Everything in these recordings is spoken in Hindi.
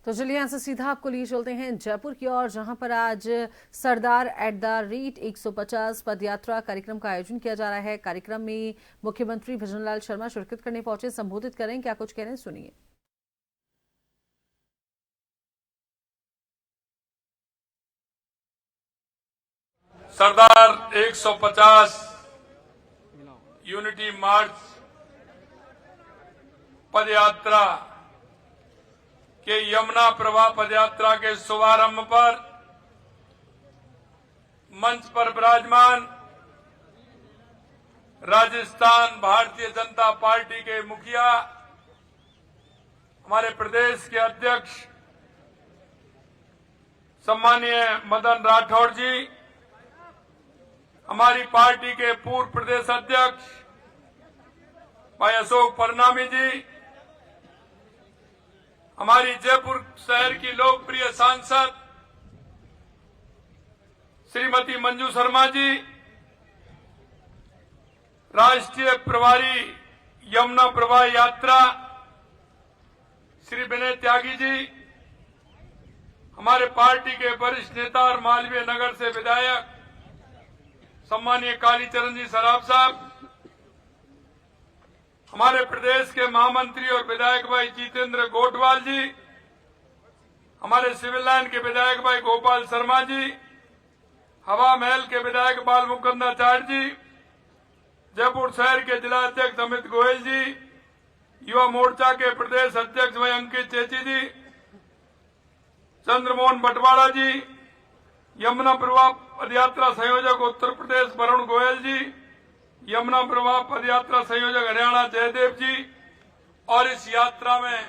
तो चलिए यहाँ से सीधा आपको लिए चलते हैं जयपुर की ओर, जहां पर आज सरदार एट द रेट 150 पदयात्रा कार्यक्रम का आयोजन किया जा रहा है। कार्यक्रम में मुख्यमंत्री भजनलाल शर्मा शिरकत करने पहुंचे, संबोधित करें, क्या कुछ कह रहे हैं सुनिए। सरदार 150 यूनिटी मार्च पदयात्रा के यमुना प्रवाह पदयात्रा के शुभारंभ पर मंच पर विराजमान राजस्थान भारतीय जनता पार्टी के मुखिया, हमारे प्रदेश के अध्यक्ष सम्मानीय मदन राठौड़ जी, हमारी पार्टी के पूर्व प्रदेश अध्यक्ष भाई अशोक परनामी जी, हमारी जयपुर शहर की लोकप्रिय सांसद श्रीमती मंजू शर्मा जी, राष्ट्रीय प्रभारी यमुना प्रवाह यात्रा श्री विनय त्यागी जी, हमारे पार्टी के वरिष्ठ नेता और मालवीय नगर से विधायक सम्मानीय कालीचरण जी सराफ साहब, हमारे प्रदेश के महामंत्री और विधायक भाई जितेंद्र गोटवाल जी, हमारे सिविल लाइन के विधायक भाई गोपाल शर्मा जी, हवा महल के विधायक बाल मुकुंदाचार्य जी, जयपुर शहर के जिला अध्यक्ष अमित गोयल जी, युवा मोर्चा के प्रदेश अध्यक्ष भाई अंकित चेची जी, चंद्रमोहन बटवाड़ा जी, यमुना प्रवाह पदयात्रा संयोजक उत्तर प्रदेश वरुण गोयल जी, यमुना प्रवाह पदयात्रा संयोजक हरियाणा जयदेव जी, और इस यात्रा में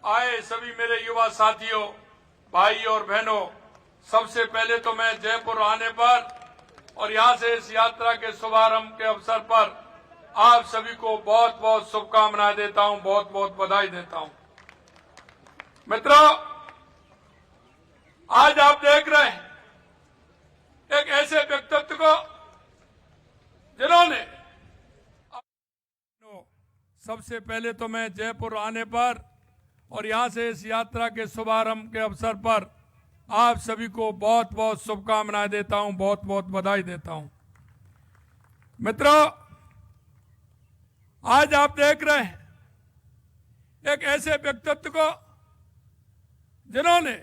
आए सभी मेरे युवा साथियों, भाई और बहनों, सबसे पहले तो मैं जयपुर आने पर और यहां से इस यात्रा के शुभारंभ के अवसर पर आप सभी को बहुत बहुत शुभकामनाएं देता हूं, बहुत बहुत बधाई देता हूं। मित्रों, आज आप देख रहे हैं एक ऐसे व्यक्तित्व को जिन्होंने, सबसे पहले तो मैं जयपुर आने पर और यहां से इस यात्रा के शुभारंभ के अवसर पर आप सभी को बहुत बहुत शुभकामनाएं देता हूं, बहुत बहुत बधाई देता हूं। मित्रों, आज आप देख रहे हैं एक ऐसे व्यक्तित्व को जिन्होंने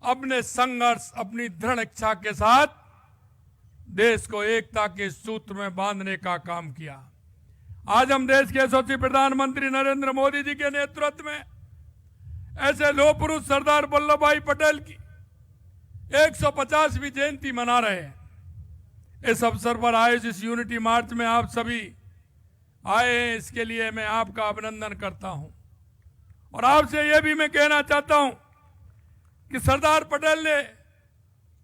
अपने संघर्ष, अपनी दृढ़ इच्छा के साथ देश को एकता के सूत्र में बांधने का काम किया। आज हम देश के यशस्वी प्रधानमंत्री नरेंद्र मोदी जी के नेतृत्व में ऐसे लौह पुरुष सरदार वल्लभ भाई पटेल की 150वीं जयंती मना रहे हैं। इस अवसर पर आयोजित इस यूनिटी मार्च में आप सभी आए हैं, इसके लिए मैं आपका अभिनंदन करता हूं। और आपसे यह भी मैं कहना चाहता हूं कि सरदार पटेल ने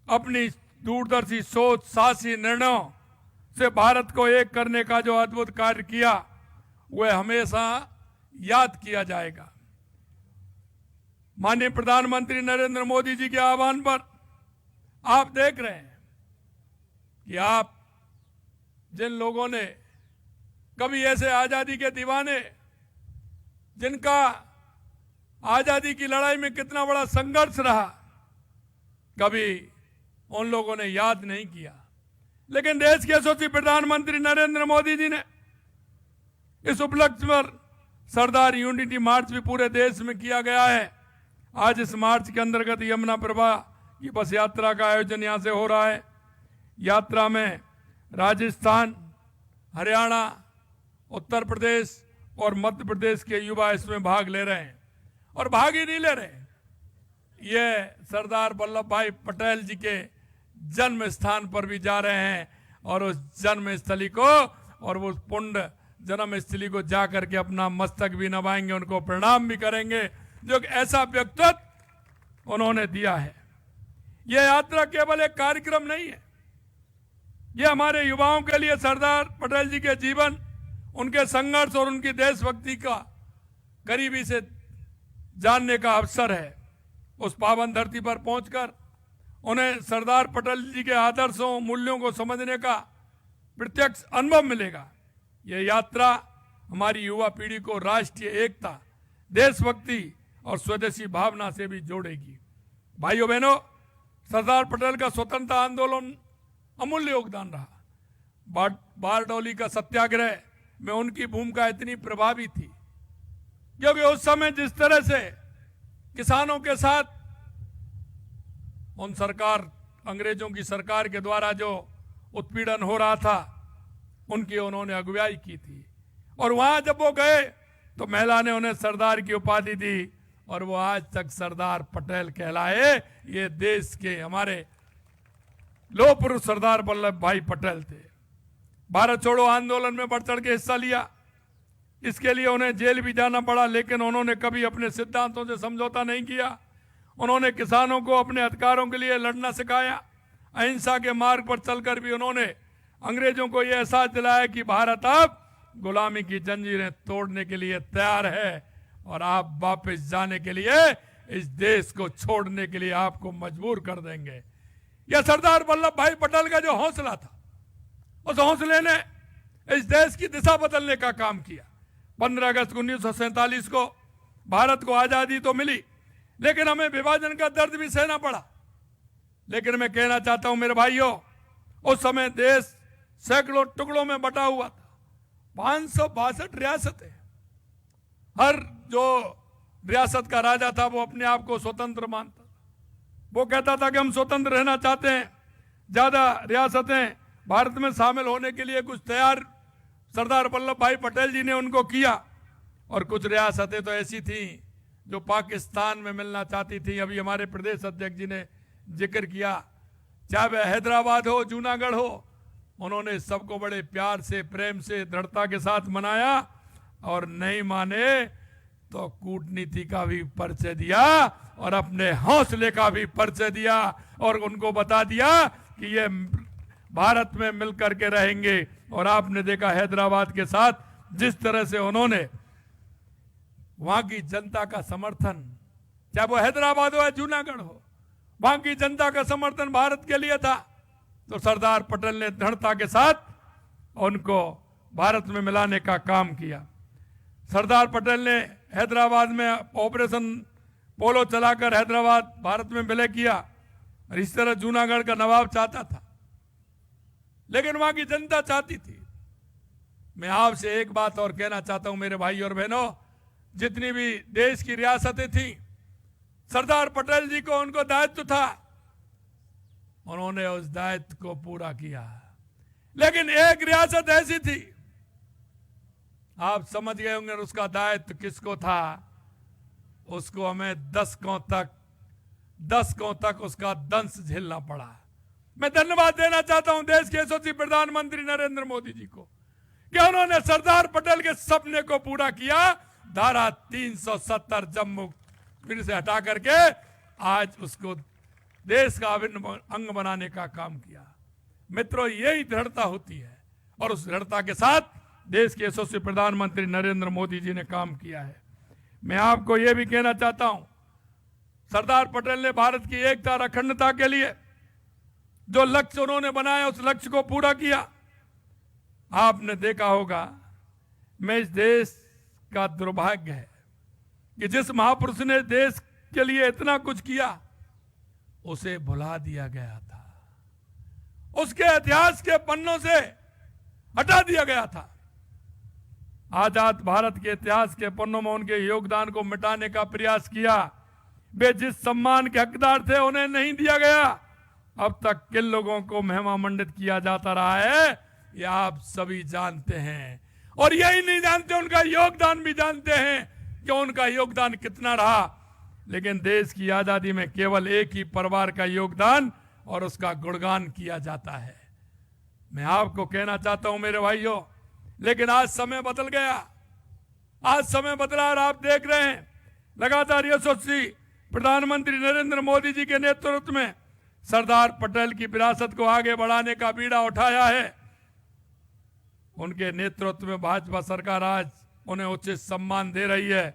अपनी दूरदर्शी सोच, साहसी निर्णयों से भारत को एक करने का जो अद्भुत कार्य किया, वह हमेशा याद किया जाएगा। माननीय प्रधानमंत्री नरेंद्र मोदी जी के आह्वान पर आप देख रहे हैं कि आप जिन लोगों ने कभी ऐसे आजादी के दीवाने, जिनका आजादी की लड़ाई में कितना बड़ा संघर्ष रहा, कभी उन लोगों ने याद नहीं किया। लेकिन देश के यशस्वी प्रधानमंत्री नरेंद्र मोदी जी ने इस उपलक्ष्य पर सरदार यूनिटी मार्च भी पूरे देश में किया गया है। आज इस मार्च के अंतर्गत यमुना प्रवाह की बस यात्रा का आयोजन यहां से हो रहा है। यात्रा में राजस्थान, हरियाणा, उत्तर प्रदेश और मध्य प्रदेश के युवा इसमें भाग ले रहे हैं। और भाग ही नहीं ले रहे, ये सरदार वल्लभ भाई पटेल जी के जन्म स्थान पर भी जा रहे हैं और उस जन्म स्थली को और उस पुण्य जन्म स्थली को जाकर के अपना मस्तक भी नवाएंगे, उनको प्रणाम भी करेंगे, जो ऐसा व्यक्तित्व उन्होंने दिया है। यह यात्रा केवल एक कार्यक्रम नहीं है, यह हमारे युवाओं के लिए सरदार पटेल जी के जीवन, उनके संघर्ष और उनकी देशभक्ति का करीबी से जानने का अवसर है। उस पावन धरती पर पहुंचकर उन्हें सरदार पटेल जी के आदर्शों, मूल्यों को समझने का प्रत्यक्ष अनुभव मिलेगा। यह यात्रा हमारी युवा पीढ़ी को राष्ट्रीय एकता, देशभक्ति और स्वदेशी भावना से भी जोड़ेगी। भाइयों बहनों, सरदार पटेल का स्वतंत्रता आंदोलन अमूल्य योगदान रहा। बारडोली का सत्याग्रह में उनकी भूमिका इतनी प्रभावी थी, क्योंकि उस समय जिस तरह से किसानों के साथ अंग्रेजों की सरकार के द्वारा जो उत्पीड़न हो रहा था, उनकी उन्होंने अगुवाई की थी। और वहां जब वो गए तो महिला ने उन्हें सरदार की उपाधि दी, और वो आज तक सरदार पटेल कहलाए। ये देश के हमारे लौह पुरुष सरदार वल्लभ भाई पटेल थे। भारत छोड़ो आंदोलन में बढ़ चढ़ के हिस्सा लिया। इसके लिए उन्हें जेल भी जाना पड़ा, लेकिन उन्होंने कभी अपने सिद्धांतों से समझौता नहीं किया। उन्होंने किसानों को अपने अधिकारों के लिए लड़ना सिखाया। अहिंसा के मार्ग पर चलकर भी उन्होंने अंग्रेजों को यह एहसास दिलाया कि भारत अब गुलामी की जंजीरें तोड़ने के लिए तैयार है, और आप वापस जाने के लिए, इस देश को छोड़ने के लिए आपको मजबूर कर देंगे। यह सरदार वल्लभ भाई पटेल का जो हौसला था, उस हौसले ने इस देश की दिशा बदलने का काम किया। 15 अगस्त 1947 को भारत को आजादी तो मिली, लेकिन हमें विभाजन का दर्द भी सहना पड़ा। लेकिन मैं कहना चाहता हूं मेरे भाइयों, उस समय देश सैकड़ों टुकड़ों में बटा हुआ था। 562 रियासतें। हर जो रियासत का राजा था वो अपने आप को स्वतंत्र मानता था। वो कहता था कि हम स्वतंत्र रहना चाहते हैं। ज्यादा रियासतें भारत में शामिल होने के लिए कुछ तैयार सरदार वल्लभ भाई पटेल जी ने उनको किया, और कुछ रियासतें तो ऐसी थी जो पाकिस्तान में मिलना चाहती थी। अभी हमारे प्रदेश अध्यक्ष जी ने जिक्र किया, चाहे वह हैदराबाद हो, जूनागढ़ हो, उन्होंने सबको बड़े प्यार से, प्रेम से, दृढ़ता के साथ मनाया, और नहीं माने तो कूटनीति का भी परिचय दिया और अपने हौसले का भी परिचय दिया, और उनको बता दिया कि ये भारत में मिलकर के रहेंगे। और आपने देखा हैदराबाद के साथ जिस तरह से उन्होंने वहां की जनता का समर्थन, चाहे वो हैदराबाद हो या जूनागढ़ हो, वहां की जनता का समर्थन भारत के लिए था। तो सरदार पटेल ने दृढ़ता के साथ उनको भारत में मिलाने का काम किया। सरदार पटेल ने हैदराबाद में ऑपरेशन पोलो चलाकर हैदराबाद भारत में विलय किया, और इस तरह जूनागढ़ का नवाब चाहता था, लेकिन वहां की जनता चाहती थी। मैं आपसे एक बात और कहना चाहता हूं मेरे भाई और बहनों, जितनी भी देश की रियासतें थी, सरदार पटेल जी को उनको दायित्व था, उन्होंने उस दायित्व को पूरा किया। लेकिन एक रियासत ऐसी थी, आप समझ गए होंगे उसका दायित्व किसको था। उसको हमें दशकों तक उसका दंश झेलना पड़ा। मैं धन्यवाद देना चाहता हूं देश के यशस्वी प्रधानमंत्री नरेंद्र मोदी जी को कि उन्होंने सरदार पटेल के सपने को पूरा किया। धारा 370 जम्मू फिर से हटा करके आज उसको देश का अभिन्न अंग बनाने का काम किया। मित्रों, यही दृढ़ता होती है, और उस दृढ़ता के साथ देश के यशस्वी प्रधानमंत्री नरेंद्र मोदी जी ने काम किया है। मैं आपको यह भी कहना चाहता हूं, सरदार पटेल ने भारत की एकता और अखंडता के लिए जो लक्ष्य उन्होंने बनाया, उस लक्ष्य को पूरा किया। आपने देखा होगा, मैं इस देश का दुर्भाग्य है कि जिस महापुरुष ने देश के लिए इतना कुछ किया, उसे भुला दिया गया था, उसके इतिहास के पन्नों से हटा दिया गया था। आजाद भारत के इतिहास के पन्नों में उनके योगदान को मिटाने का प्रयास किया। वे जिस सम्मान के हकदार थे उन्हें नहीं दिया गया। अब तक किन लोगों को महिमा मंडित किया जाता रहा है, ये आप सभी जानते हैं, और यही नहीं जानते, उनका योगदान भी जानते हैं कि उनका योगदान कितना रहा। लेकिन देश की आजादी में केवल एक ही परिवार का योगदान और उसका गुणगान किया जाता है। मैं आपको कहना चाहता हूं मेरे भाइयों, लेकिन आज समय बदल गया, आज समय बदला, और आप देख रहे हैं लगातार यशस्वी प्रधानमंत्री नरेंद्र मोदी जी के नेतृत्व में सरदार पटेल की विरासत को आगे बढ़ाने का बीड़ा उठाया है। उनके नेतृत्व में भाजपा सरकार आज उन्हें उचित सम्मान दे रही है।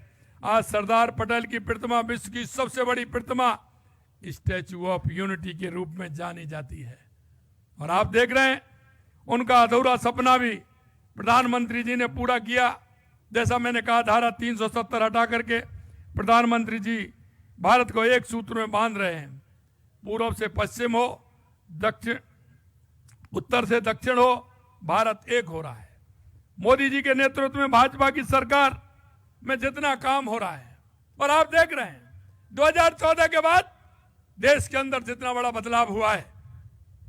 आज सरदार पटेल की प्रतिमा विश्व की सबसे बड़ी प्रतिमा स्टैच्यू ऑफ यूनिटी के रूप में जानी जाती है, और आप देख रहे हैं उनका अधूरा सपना भी प्रधानमंत्री जी ने पूरा किया। जैसा मैंने कहा, धारा 370 हटा करके प्रधानमंत्री जी भारत को एक सूत्र में बांध रहे हैं। पूर्व से पश्चिम हो, दक्षिण उत्तर से दक्षिण हो, भारत एक हो रहा है। मोदी जी के नेतृत्व में भाजपा की सरकार में जितना काम हो रहा है, और आप देख रहे हैं 2014 के बाद देश के अंदर जितना बड़ा बदलाव हुआ है।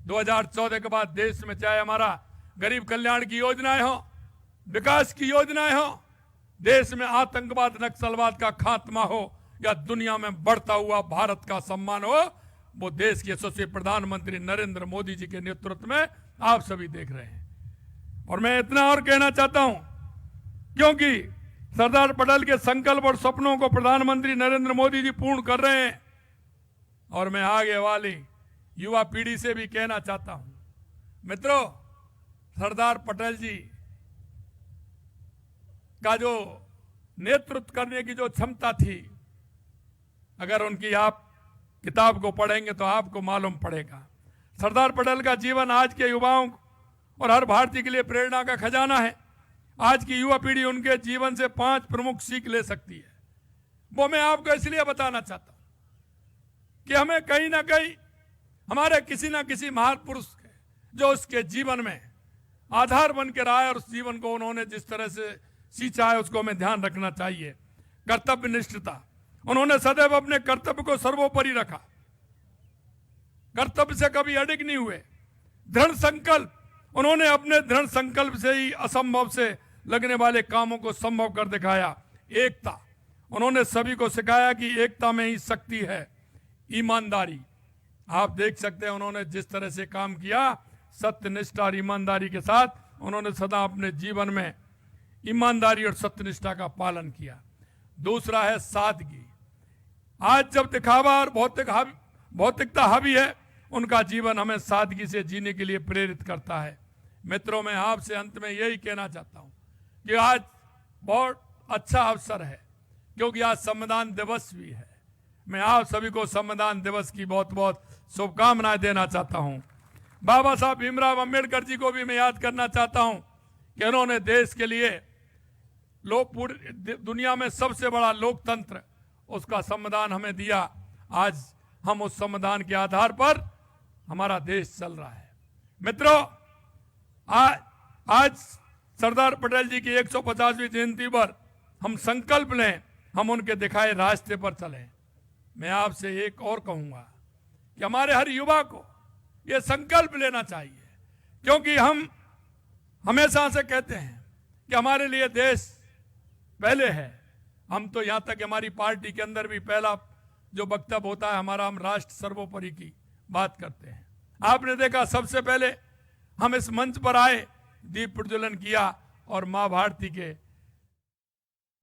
2014 के बाद देश में चाहे हमारा गरीब कल्याण की योजनाएं हो, विकास की योजनाएं हो, देश में आतंकवाद नक्सलवाद का खात्मा हो, या दुनिया में बढ़ता हुआ भारत का सम्मान हो, वो देश के यशस्वी प्रधानमंत्री नरेंद्र मोदी जी के नेतृत्व में आप सभी देख रहे हैं। और मैं इतना और कहना चाहता हूं, क्योंकि सरदार पटेल के संकल्प और सपनों को प्रधानमंत्री नरेंद्र मोदी जी पूर्ण कर रहे हैं। और मैं आगे वाली युवा पीढ़ी से भी कहना चाहता हूं, मित्रों, सरदार पटेल जी का जो नेतृत्व करने की जो क्षमता थी, अगर उनकी आप किताब को पढ़ेंगे तो आपको मालूम पड़ेगा। सरदार पटेल का जीवन आज के युवाओं और हर भारतीय के लिए प्रेरणा का खजाना है। आज की युवा पीढ़ी उनके जीवन से 5 प्रमुख सीख ले सकती है। वो मैं आपको इसलिए बताना चाहता हूं कि हमें कहीं ना कहीं हमारे किसी ना किसी महापुरुष जो उसके जीवन में आधार बन के रहा है, और उस जीवन को उन्होंने जिस तरह से सींचा है उसको हमें ध्यान रखना चाहिए। कर्तव्य निष्ठता, उन्होंने सदैव अपने कर्तव्य को सर्वोपरि रखा, कर्तव्य से कभी अडिग नहीं हुए। दृढ़ संकल्प, उन्होंने अपने दृढ़ संकल्प से ही असंभव से लगने वाले कामों को संभव कर दिखाया। एकता, उन्होंने सभी को सिखाया कि एकता में ही शक्ति है। ईमानदारी, आप देख सकते हैं उन्होंने जिस तरह से काम किया, सत्यनिष्ठा और ईमानदारी के साथ उन्होंने सदा अपने जीवन में ईमानदारी और सत्यनिष्ठा का पालन किया। दूसरा है सादगी। आज जब दिखावा और भौतिकता हावी है, उनका जीवन हमें सादगी से जीने के लिए प्रेरित करता है। मित्रों, मैं आपसे अंत में यही कहना चाहता हूं कि आज बहुत अच्छा अवसर है, क्योंकि आज संविधान दिवस भी है। मैं आप सभी को संविधान दिवस की बहुत बहुत शुभकामनाएं देना चाहता हूं। बाबा साहब भीमराव अंबेडकर जी को भी मैं याद करना चाहता हूं कि उन्होंने देश के लिए पूरी दुनिया में सबसे बड़ा लोकतंत्र, उसका संविधान हमें दिया। आज हम उस संविधान के आधार पर हमारा देश चल रहा है। मित्रों, आज सरदार पटेल जी की 150वीं जयंती पर हम संकल्प लें, हम उनके दिखाए रास्ते पर चलें। मैं आपसे एक और कहूंगा कि हमारे हर युवा को यह संकल्प लेना चाहिए, क्योंकि हम हमेशा से कहते हैं कि हमारे लिए देश पहले है। हम तो यहां तक हमारी पार्टी के अंदर भी पहला जो वक्तव्य होता है हमारा, हम राष्ट्र सर्वोपरि की बात करते हैं। आपने देखा सबसे पहले हम इस मंच पर आए, दीप प्रज्वलन किया और मां भारती के